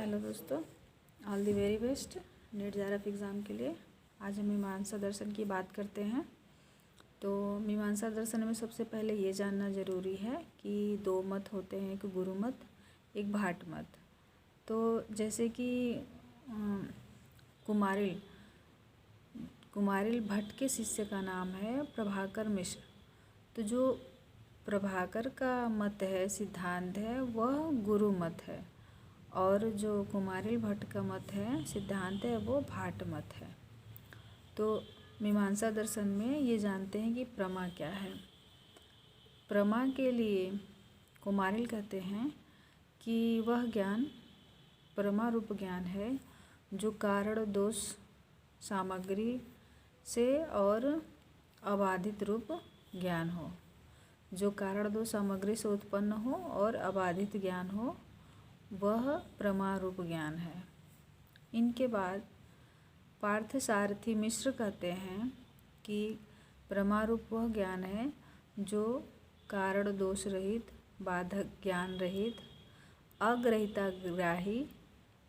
Hello दोस्तों, all the very best NEET JRF exam के लिए। आज हम मीमांसा दर्शन की बात करते हैं। तो मीमांसा दर्शन में सबसे पहले ये जानना ज़रूरी है कि दो मत होते हैं, एक गुरु मत, एक भाट मत। तो जैसे कि कुमारिल भट्ट के शिष्य का नाम है प्रभाकर मिश्र। तो जो प्रभाकर का मत है, सिद्धांत है, वह गुरु मत है, और जो कुमारिल भट्ट का मत है, सिद्धांत है, वो भाट मत है। तो मीमांसा दर्शन में ये जानते हैं कि प्रमा क्या है। प्रमा के लिए कुमारिल कहते हैं कि वह ज्ञान प्रमा रूप ज्ञान है जो कारण दोष सामग्री से और अबाधित रूप ज्ञान हो, जो कारण दोष सामग्री से उत्पन्न हो और अबाधित ज्ञान हो, वह प्रमा रूप ज्ञान है। इनके बाद पार्थसारथी मिश्र कहते हैं कि प्रमा रूप वह ज्ञान है जो कारण दोष रहित, बाधक ज्ञान रहित, अग्रहिताग्राही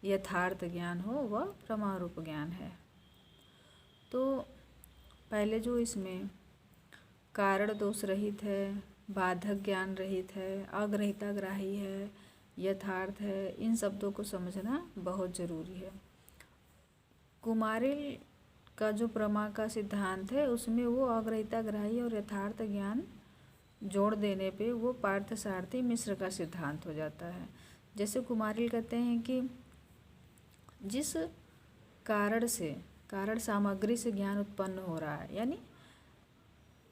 यथार्थ ज्ञान हो, वह प्रमा रूप ज्ञान है। तो पहले जो इसमें कारण दोष रहित है, बाधक ज्ञान रहित है, अग्रहिताग्राही है, यथार्थ है, इन शब्दों को समझना बहुत ज़रूरी है। कुमारिल का जो प्रमा का सिद्धांत है उसमें वो अग्रहिताग्राही और यथार्थ ज्ञान जोड़ देने पे वो पार्थसारथी मिश्र का सिद्धांत हो जाता है। जैसे कुमारिल कहते हैं कि जिस कारण सामग्री से ज्ञान उत्पन्न हो रहा है, यानी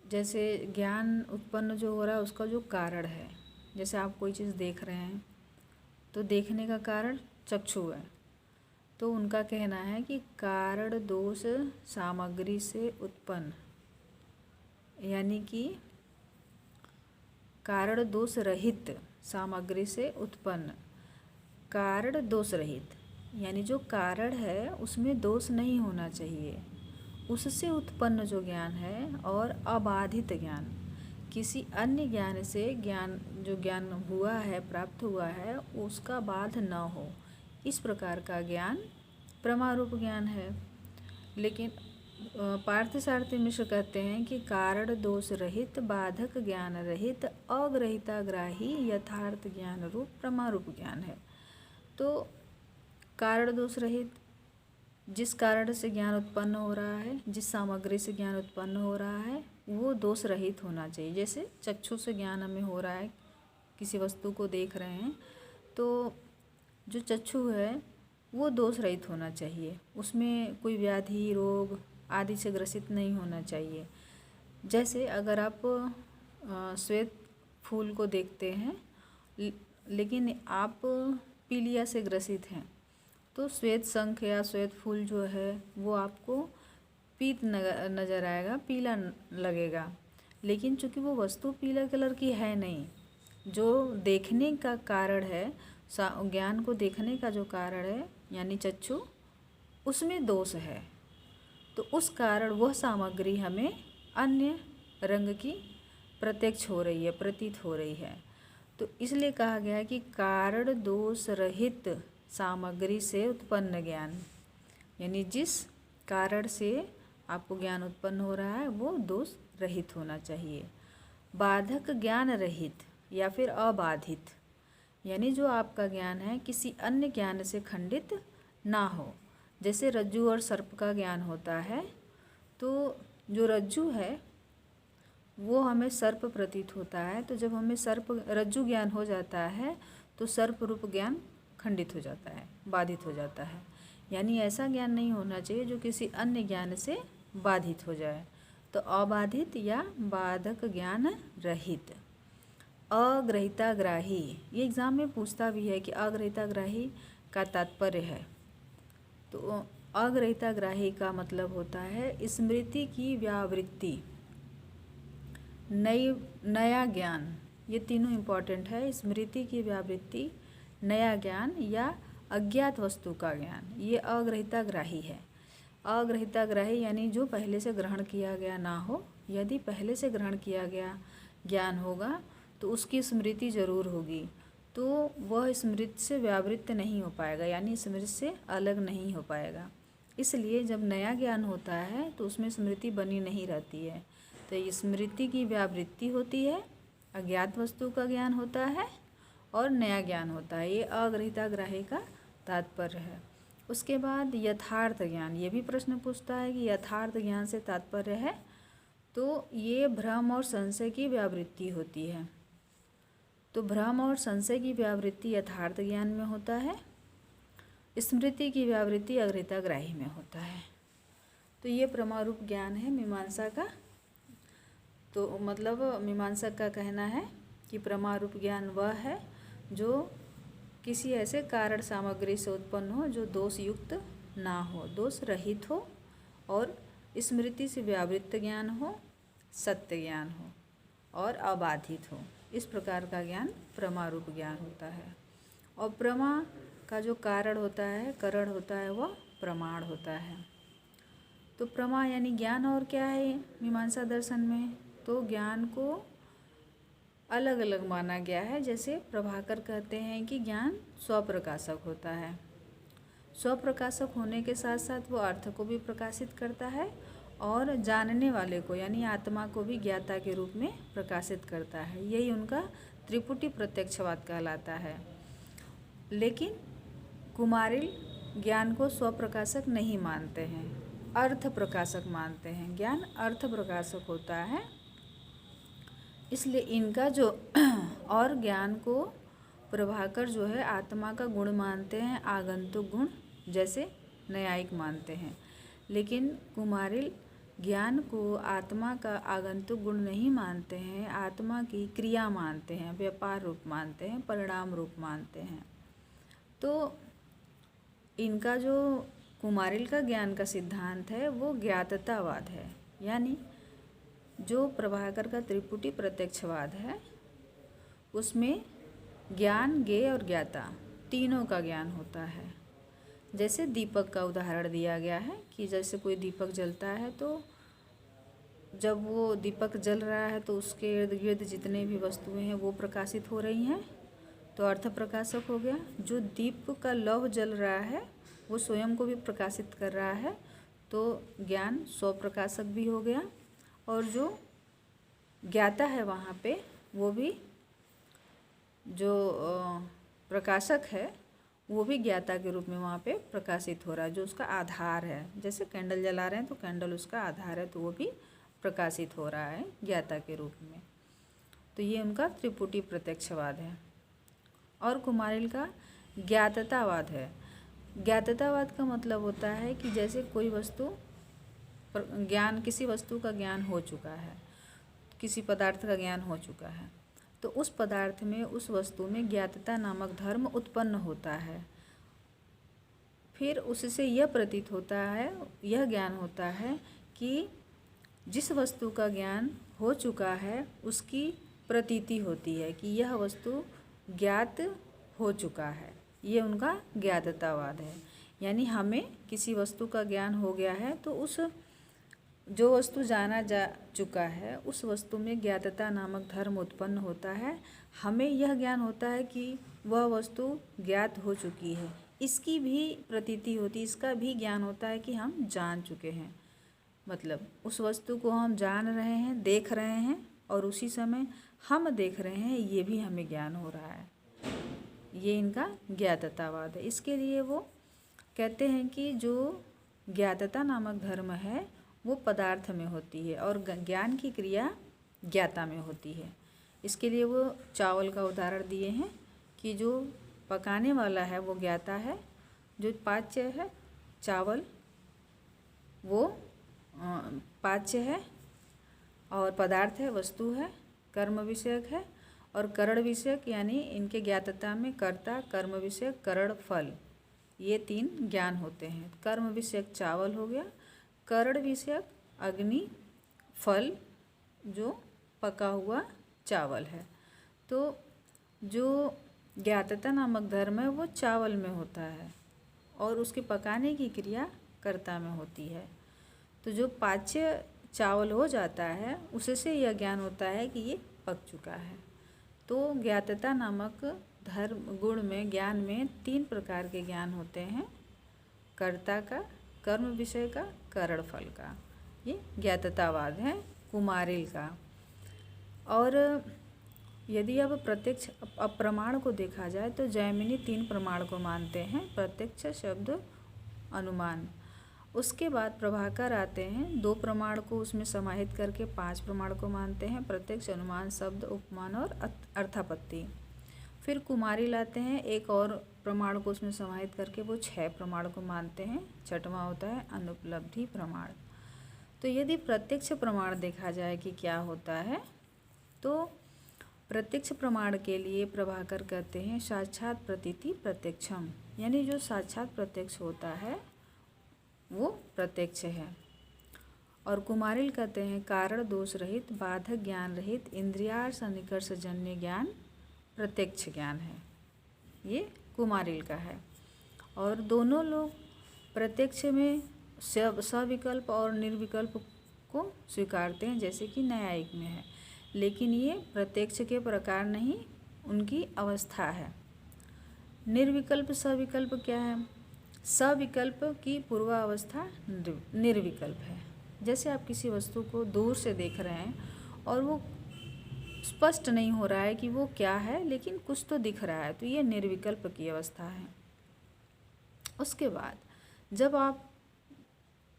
जैसे ज्ञान उत्पन्न जो हो रहा है उसका जो कारण है, जैसे आप कोई चीज़ देख रहे हैं तो देखने का कारण चक्षु है। तो उनका कहना है कि कारण दोष सामग्री से उत्पन्न, यानी कि कारण दोष रहित सामग्री से उत्पन्न, कारण दोष रहित यानी जो कारण है उसमें दोष नहीं होना चाहिए, उससे उत्पन्न जो ज्ञान है, और अबाधित ज्ञान, किसी अन्य ज्ञान से जो ज्ञान हुआ है, प्राप्त हुआ है, उसका बाध न हो, इस प्रकार का ज्ञान प्रमा रूप ज्ञान है। लेकिन पार्थसारथी मिश्र कहते हैं कि कारण दोष रहित, बाधक ज्ञान रहित, अग्रहिताग्राही यथार्थ ज्ञान रूप प्रमा रूप ज्ञान है। तो कारण दोष रहित, जिस कारण से ज्ञान उत्पन्न हो रहा है, जिस सामग्री से ज्ञान उत्पन्न हो रहा है, वो दोष रहित होना चाहिए। जैसे चक्षु से ज्ञान हमें हो रहा है, किसी वस्तु को देख रहे हैं, तो जो चक्षु है वो दोष रहित होना चाहिए, उसमें कोई व्याधि, रोग आदि से ग्रसित नहीं होना चाहिए। जैसे अगर आप श्वेत फूल को देखते हैं लेकिन आप पीलिया से ग्रसित हैं, तो श्वेत शंख या श्वेत फूल जो है वो आपको पीत नज़र आएगा, पीला लगेगा। लेकिन चूँकि वो वस्तु पीला कलर की है नहीं, जो देखने का कारण है, ज्ञान को देखने का जो कारण है यानी चक्षु, उसमें दोष है। तो उस कारण वह सामग्री हमें अन्य रंग की प्रत्यक्ष हो रही है, प्रतीत हो रही है। तो इसलिए कहा गया है कि कारण दोष रहित सामग्री से उत्पन्न ज्ञान, यानी जिस कारण से आपको ज्ञान उत्पन्न हो रहा है वो दोष रहित होना चाहिए। बाधक ज्ञान रहित या फिर अबाधित, यानी जो आपका ज्ञान है किसी अन्य ज्ञान से खंडित ना हो। जैसे रज्जु और सर्प का ज्ञान होता है, तो जो रज्जु है वो हमें सर्प प्रतीत होता है, तो जब हमें रज्जु ज्ञान हो जाता है तो सर्प रूप ज्ञान खंडित हो जाता है, बाधित हो जाता है। यानी ऐसा ज्ञान नहीं होना चाहिए जो किसी अन्य ज्ञान से बाधित हो जाए। तो अबाधित या बाधक ज्ञान रहित। अग्रहिताग्राही, ये एग्ज़ाम में पूछता भी है कि अग्रहिताग्राही का तात्पर्य है। तो अग्रहिताग्राही का मतलब होता है स्मृति की व्यावृत्ति, नया ज्ञान, ये तीनों इम्पॉर्टेंट है। स्मृति की व्यावृत्ति, नया ज्ञान या अज्ञात वस्तु का ज्ञान, ये अग्रहिताग्राही है। अग्रहिताग्राही यानी जो पहले से ग्रहण किया गया ना हो। यदि पहले से ग्रहण किया गया ज्ञान होगा तो उसकी स्मृति ज़रूर होगी, तो वह स्मृति से व्यावृत्त नहीं हो पाएगा, यानी स्मृति से अलग नहीं हो पाएगा। इसलिए जब नया ज्ञान होता है तो उसमें स्मृति बनी नहीं रहती है। तो स्मृति की व्यावृत्ति होती है, अज्ञात वस्तु का ज्ञान होता है और नया ज्ञान होता है। ये अग्रहिताग्राही का तात्पर्य है। उसके बाद यथार्थ ज्ञान, ये भी प्रश्न पूछता है कि यथार्थ ज्ञान से तात्पर्य है, तो ये भ्रम और संशय की व्यावृत्ति होती है। तो भ्रम और संशय की व्यावृत्ति यथार्थ ज्ञान में होता है, स्मृति की व्यावृत्ति अग्रहिताग्राही में होता है। तो ये प्रमारूप ज्ञान है मीमांसा का। तो मतलब मीमांसक का कहना है कि प्रमारूप ज्ञान वह है जो किसी ऐसे कारण सामग्री से उत्पन्न हो जो दोष युक्त ना हो, दोष रहित हो और स्मृति से व्यावृत्त ज्ञान हो, सत्य ज्ञान हो और अबाधित हो। इस प्रकार का ज्ञान प्रमारूप ज्ञान होता है। और प्रमा का जो कारण होता है, करण होता है, वह प्रमाण होता है। तो प्रमा यानी ज्ञान और क्या है मीमांसा दर्शन में, तो ज्ञान को अलग अलग माना गया है। जैसे प्रभाकर कहते हैं कि ज्ञान स्वप्रकाशक होता है। स्वप्रकाशक होने के साथ साथ वो अर्थ को भी प्रकाशित करता है और जानने वाले को यानी आत्मा को भी ज्ञाता के रूप में प्रकाशित करता है। यही उनका त्रिपुटी प्रत्यक्षवाद कहलाता है। लेकिन कुमारिल ज्ञान को स्वप्रकाशक नहीं मानते हैं, अर्थ प्रकाशक मानते हैं। ज्ञान अर्थ प्रकाशक होता है, इसलिए इनका जो और ज्ञान को प्रभाकर जो है आत्मा का गुण मानते हैं, आगंतुक गुण, जैसे न्यायिक मानते हैं। लेकिन कुमारिल ज्ञान को आत्मा का आगंतुक गुण नहीं मानते हैं, आत्मा की क्रिया मानते हैं, व्यापार रूप मानते हैं, परिणाम रूप मानते हैं। तो इनका जो कुमारिल का ज्ञान का सिद्धांत है वो ज्ञाततावाद है, यानी जो प्रभाकर का त्रिपुटी प्रत्यक्षवाद है उसमें ज्ञान, ज्ञेय और ज्ञाता तीनों का ज्ञान होता है। जैसे दीपक का उदाहरण दिया गया है कि जैसे कोई दीपक जलता है तो जब वो दीपक जल रहा है तो उसके इर्द गिर्द जितने भी वस्तुएं हैं वो प्रकाशित हो रही हैं, तो अर्थ प्रकाशक हो गया। जो दीप का लौ जल रहा है वो स्वयं को भी प्रकाशित कर रहा है, तो ज्ञान स्वप्रकाशक भी हो गया। और जो ज्ञाता है वहाँ पे वो भी जो प्रकाशक है वो भी ज्ञाता के रूप में वहाँ पे प्रकाशित हो रहा है, जो उसका आधार है। जैसे कैंडल जला रहे हैं तो कैंडल उसका आधार है, तो वो भी प्रकाशित हो रहा है ज्ञाता के रूप में। तो ये उनका त्रिपुटी प्रत्यक्षवाद है। और कुमारिल का ज्ञाततावाद है। ज्ञाततावाद का मतलब होता है कि जैसे कोई वस्तु ज्ञान, किसी वस्तु का ज्ञान हो चुका है, किसी पदार्थ का ज्ञान हो चुका है, तो उस पदार्थ में, उस वस्तु में ज्ञातता नामक धर्म उत्पन्न होता है। फिर उससे यह प्रतीत होता है, यह ज्ञान होता है कि जिस वस्तु का ज्ञान हो चुका है उसकी प्रतीति होती है कि यह वस्तु ज्ञात हो चुका है। ये उनका ज्ञाततावाद है। यानी हमें किसी वस्तु का ज्ञान हो गया है तो उस जो वस्तु जाना जा चुका है उस वस्तु में ज्ञातता नामक धर्म उत्पन्न होता है। हमें यह ज्ञान होता है कि वह वस्तु ज्ञात हो चुकी है, इसकी भी प्रतीति होती है, इसका भी ज्ञान होता है कि हम जान चुके हैं। मतलब उस वस्तु को हम जान रहे हैं, देख रहे हैं, और उसी समय हम देख रहे हैं, ये भी हमें ज्ञान हो रहा है। ये इनका ज्ञाततावाद है। इसके लिए वो कहते हैं कि जो ज्ञातता नामक धर्म है वो पदार्थ में होती है और ज्ञान की क्रिया ज्ञाता में होती है। इसके लिए वो चावल का उदाहरण दिए हैं कि जो पकाने वाला है वो ज्ञाता है, जो पाच्य है चावल वो पाच्य है, और पदार्थ है, वस्तु है, कर्म विषयक है, और करण विषयक यानी इनके ज्ञातता में कर्ता, कर्म विषयक, करण, फल, ये तीन ज्ञान होते हैं। कर्म विषयक चावल हो गया, करण विषयक अग्नि, फल जो पका हुआ चावल है। तो जो ज्ञातता नामक धर्म है वो चावल में होता है और उसके पकाने की क्रिया कर्ता में होती है। तो जो पाच्य चावल हो जाता है उससे यह ज्ञान होता है कि ये पक चुका है। तो ज्ञातता नामक धर्म गुण में ज्ञान में 3 प्रकार के ज्ञान होते हैं, कर्ता का, कर्म विषय का, कारण फल का। ये ज्ञाततावाद है कुमारिल का। और यदि अब प्रत्यक्ष अप्रमाण को देखा जाए तो जैमिनी 3 प्रमाण को मानते हैं, प्रत्यक्ष, शब्द, अनुमान। उसके बाद प्रभाकर आते हैं, 2 प्रमाण को उसमें समाहित करके 5 प्रमाण को मानते हैं, प्रत्यक्ष, अनुमान, शब्द, उपमान और अर्थापत्ति। फिर कुमारी लाते हैं, एक और प्रमाण को उसमें समाहित करके वो 6 प्रमाण को मानते हैं, 6वां होता है अनुपलब्धि प्रमाण। तो यदि प्रत्यक्ष प्रमाण देखा जाए कि क्या होता है, तो प्रत्यक्ष प्रमाण के लिए प्रभाकर कहते हैं साक्षात प्रतीति प्रत्यक्षम, यानी जो साक्षात प्रत्यक्ष होता है वो प्रत्यक्ष है। और कुमारिल कहते हैं कारण दोष रहित, बाधक ज्ञान रहित, इंद्रियार्थ सन्निकर्ष जन्य ज्ञान प्रत्यक्ष ज्ञान है। ये कुमारिल का है। और दोनों लोग प्रत्यक्ष में सविकल्प और निर्विकल्प को स्वीकारते हैं, जैसे कि न्यायिक में है, लेकिन ये प्रत्यक्ष के प्रकार नहीं, उनकी अवस्था है। निर्विकल्प सविकल्प क्या है? सविकल्प की पूर्वावस्था निर्विकल्प है। जैसे आप किसी वस्तु को दूर से देख रहे हैं और वो स्पष्ट नहीं हो रहा है कि वो क्या है, लेकिन कुछ तो दिख रहा है, तो ये निर्विकल्प की अवस्था है। उसके बाद जब आप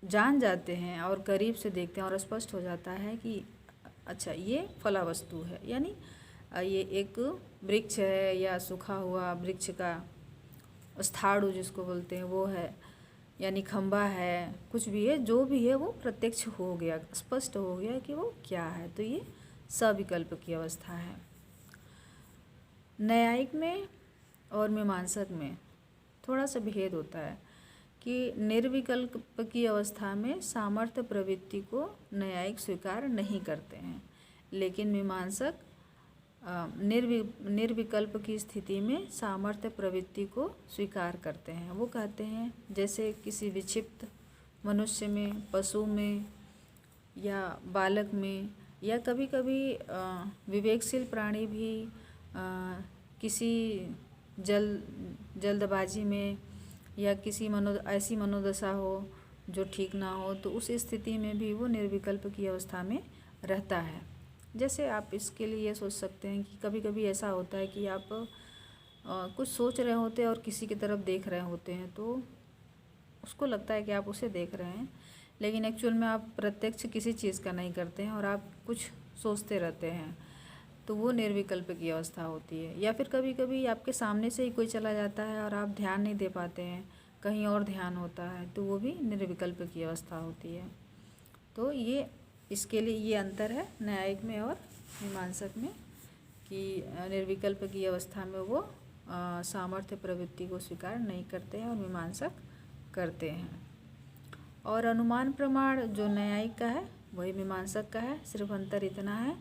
जान जाते हैं और करीब से देखते हैं और स्पष्ट हो जाता है कि अच्छा ये फला वस्तु है, यानी ये एक वृक्ष है या सूखा हुआ वृक्ष का स्थाणु जिसको बोलते हैं वो है, यानी खंबा है, कुछ भी है, जो भी है वो प्रत्यक्ष हो गया, स्पष्ट हो गया कि वो क्या है, तो ये सविकल्प की अवस्था है। न्यायिक में और मीमांसक में थोड़ा सा भेद होता है कि निर्विकल्प की अवस्था में सामर्थ्य प्रवृत्ति को न्यायिक स्वीकार नहीं करते हैं, लेकिन मीमांसक निर्विकल्प की स्थिति में सामर्थ्य प्रवृत्ति को स्वीकार करते हैं। वो कहते हैं जैसे किसी विक्षिप्त मनुष्य में, पशु में या बालक में, या कभी कभी विवेकशील प्राणी भी किसी जल्दबाजी में या किसी ऐसी मनोदशा हो जो ठीक ना हो, तो उस स्थिति में भी वो निर्विकल्प की अवस्था में रहता है। जैसे आप इसके लिए ये सोच सकते हैं कि कभी कभी ऐसा होता है कि आप कुछ सोच रहे होते हैं और किसी की तरफ देख रहे होते हैं, तो उसको लगता है कि आप उसे देख रहे हैं, लेकिन एक्चुअल में आप प्रत्यक्ष किसी चीज़ का नहीं करते हैं और आप कुछ सोचते रहते हैं, तो वो निर्विकल्प की अवस्था होती है। या फिर कभी कभी आपके सामने से ही कोई चला जाता है और आप ध्यान नहीं दे पाते हैं, कहीं और ध्यान होता है, तो वो भी निर्विकल्प की अवस्था होती है। तो ये इसके लिए ये अंतर है न्यायिक में और मीमांसक में कि निर्विकल्प की अवस्था में वो सामर्थ्य प्रवृत्ति को स्वीकार नहीं करते हैं और मीमांसक करते हैं। और अनुमान प्रमाण जो न्यायिक का है वही मीमांसक का है, सिर्फ अंतर इतना है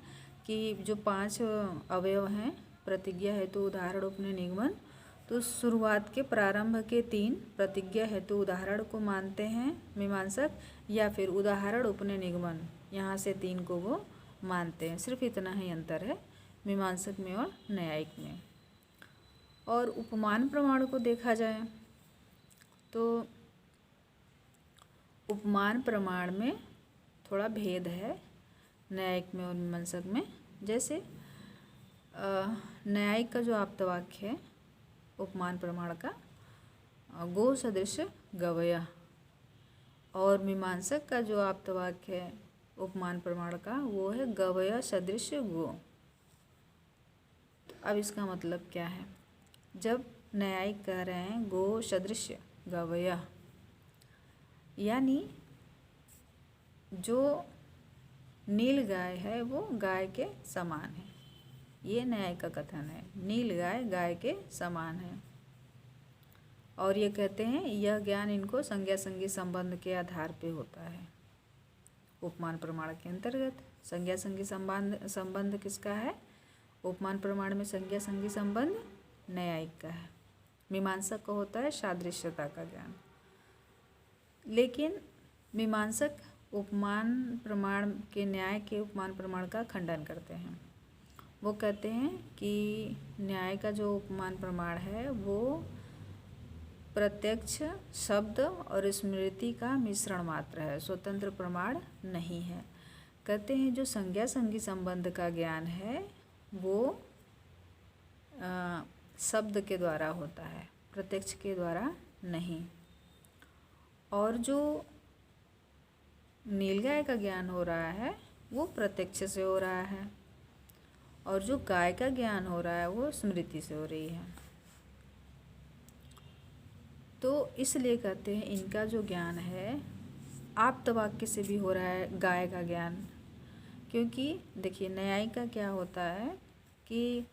कि जो 5 अवयव हैं, प्रतिज्ञा हेतु, उदाहरण, उपनय, निगमन, तो शुरुआत के प्रारंभ के 3 प्रतिज्ञा हेतु उदाहरण को मानते हैं मीमांसक, या फिर उदाहरण, उपनय, निगमन, यहाँ से 3 को वो मानते हैं। सिर्फ इतना ही अंतर है मीमांसक में और न्यायिक में। और उपमान प्रमाण को देखा जाए तो उपमान प्रमाण में थोड़ा भेद है न्यायिक में और मीमांसक में। जैसे न्यायिक का जो आप्तवाक्य है उपमान प्रमाण का, गो सदृश गवया, और मीमांसक का जो आप्तवाक्य है उपमान प्रमाण का वो है गवया सदृश गो। तो अब इसका मतलब क्या है? जब न्यायिक कह रहे हैं गो सदृश गवया, यानी जो नील गाय है वो गाय के समान है, ये न्याय का कथन है। नील गाय गाय के समान है। और ये कहते हैं यह ज्ञान इनको संज्ञा संगी संबंध के आधार पे होता है। उपमान प्रमाण के अंतर्गत संज्ञा संगी संबंध किसका है? उपमान प्रमाण में संज्ञा संगी संबंध न्यायिक का है, मीमांसक का होता है सादृश्यता का ज्ञान। लेकिन मीमांसक उपमान प्रमाण के न्याय के उपमान प्रमाण का खंडन करते हैं। वो कहते हैं कि न्याय का जो उपमान प्रमाण है वो प्रत्यक्ष शब्द और स्मृति का मिश्रण मात्र है, स्वतंत्र प्रमाण नहीं है। कहते हैं जो संज्ञा संगी संबंध का ज्ञान है वो शब्द के द्वारा होता है, प्रत्यक्ष के द्वारा नहीं। और जो नीलगाय का ज्ञान हो रहा है वो प्रत्यक्ष से हो रहा है, और जो गाय का ज्ञान हो रहा है वो स्मृति से हो रही है। तो इसलिए कहते हैं इनका जो ज्ञान है आप्त वाक्य से भी हो रहा है गाय का ज्ञान। क्योंकि देखिए न्यायिक का क्या होता है कि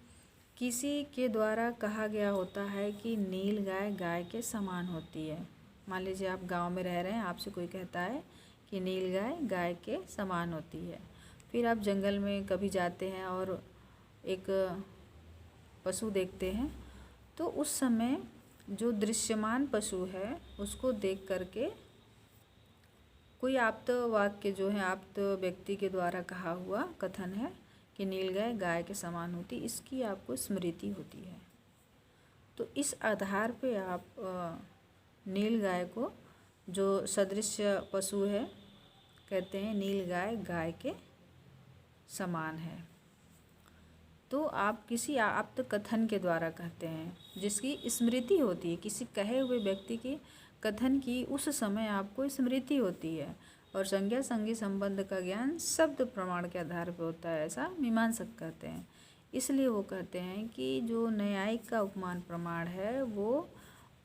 किसी के द्वारा कहा गया होता है कि नील गाय गाय के समान होती है। मान लीजिए आप गांव में रह रहे हैं, आपसे कोई कहता है कि नील गाय गाय के समान होती है। फिर आप जंगल में कभी जाते हैं और एक पशु देखते हैं, तो उस समय जो दृश्यमान पशु है उसको देख करके कोई आप्त वाक्य जो है आप्त व्यक्ति के द्वारा कहा हुआ कथन है कि नील गाय गाय के समान होती, इसकी आपको स्मृति होती है। तो इस आधार पे आप नील गाय को जो सदृश पशु है कहते हैं नील गाय गाय के समान है। तो आप किसी आप्त कथन के द्वारा कहते हैं जिसकी स्मृति होती है, किसी कहे हुए व्यक्ति की कथन की उस समय आपको स्मृति होती है। और संज्ञा संगी संबंध का ज्ञान शब्द प्रमाण के आधार पर होता है, ऐसा मीमांसक कहते हैं। इसलिए वो कहते हैं कि जो न्यायिक का उपमान प्रमाण है वो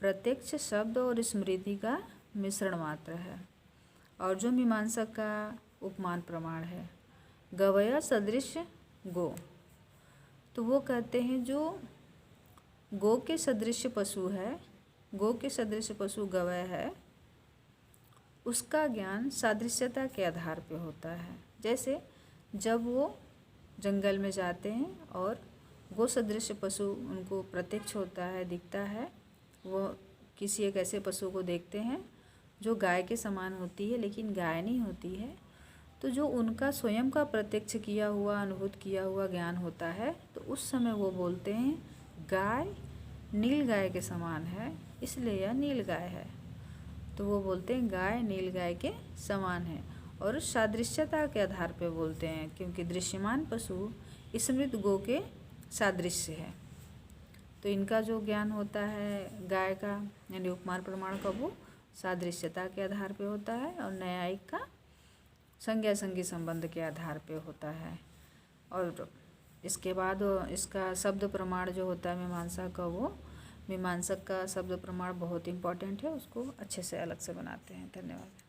प्रत्यक्ष शब्द और स्मृति का मिश्रण मात्र है। और जो मीमांसक का उपमान प्रमाण है गवया सदृश गो, तो वो कहते हैं जो गो के सदृश पशु है, गो के सदृश पशु गवय है, उसका ज्ञान सादृश्यता के आधार पे होता है। जैसे जब वो जंगल में जाते हैं और गो सदृश पशु उनको प्रत्यक्ष होता है, दिखता है, वो किसी एक ऐसे पशु को देखते हैं जो गाय के समान होती है लेकिन गाय नहीं होती है, तो जो उनका स्वयं का प्रत्यक्ष किया हुआ अनुभूत किया हुआ ज्ञान होता है, तो उस समय वो बोलते हैं गाय नील गाय के समान है इसलिए यह नील गाय है। तो वो बोलते हैं गाय नील गाय के समान है, और सादृश्यता के आधार पे बोलते हैं क्योंकि दृश्यमान पशु स्मृत गो के सादृश्य है। तो इनका जो ज्ञान होता है गाय का यानी उपमान प्रमाण का वो सादृश्यता के आधार पे होता है, और न्यायिक का संज्ञा संगी संबंध के आधार पे होता है। और इसके बाद इसका शब्द प्रमाण जो होता है मीमांसा का, वो मीमांसक का शब्द प्रमाण बहुत इम्पॉर्टेंट है, उसको अच्छे से अलग से बनाते हैं। धन्यवाद।